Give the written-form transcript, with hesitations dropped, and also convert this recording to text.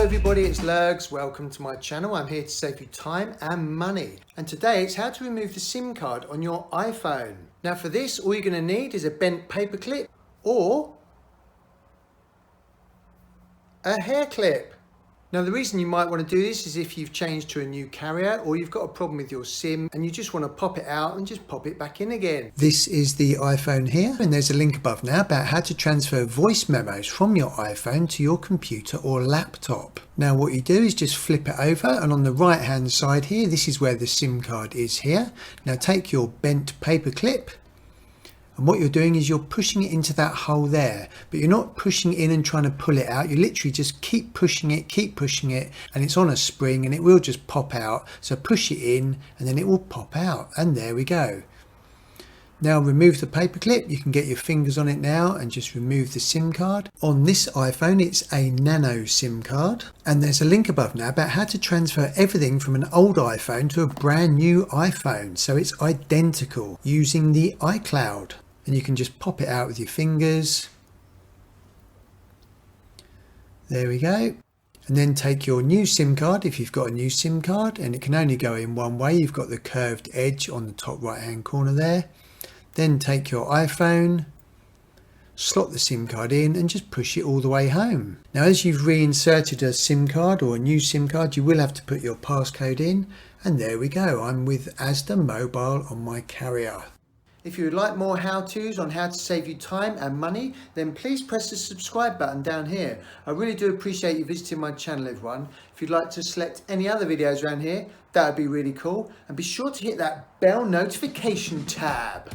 everybody, it's Lurgs. Welcome to my channel. I'm here to save you time and money. And today it's how to remove the SIM card on your iPhone. Now for this, all you're going to need is a bent paper clip or a hair clip. Now the reason you might want to do this is if you've changed to a new carrier or you've got a problem with your SIM and you just want to pop it out and just pop it back in again. This is the iPhone here, and there's a link above now about how to transfer voice memos from your iPhone to your computer or laptop. Now what you do is just flip it over, and on the right hand side here, this is where the SIM card is here. Now take your bent paper clip, and what you're doing is you're pushing it into that hole there, but you're not pushing it in and trying to pull it out. You literally just keep pushing it, and it's on a spring and it will just pop out. So push it in and then it will pop out, and there we go. Now remove the paper clip. You can get your fingers on it now and just remove the SIM card. On this iPhone, it's a Nano Sim Card, and there's a link above now about how to transfer everything from an old iPhone to a brand new iPhone, so it's identical using the iCloud. And you can just pop it out with your fingers. There we go. And then take your new SIM card if you've got a new SIM card, and it can only go in one way. You've got the curved edge on the top right hand corner there. Then take your iPhone, slot the SIM card in and just push it all the way home. Now as you've reinserted a SIM card or a new SIM card, you will have to put your passcode in, and there we go. I'm with Asda Mobile on my carrier. If you would like more how-tos on how to save you time and money, then please press the subscribe button down here. I really do appreciate you visiting my channel, everyone. If you'd like to select any other videos around here, that would be really cool. And be sure to hit that bell notification tab.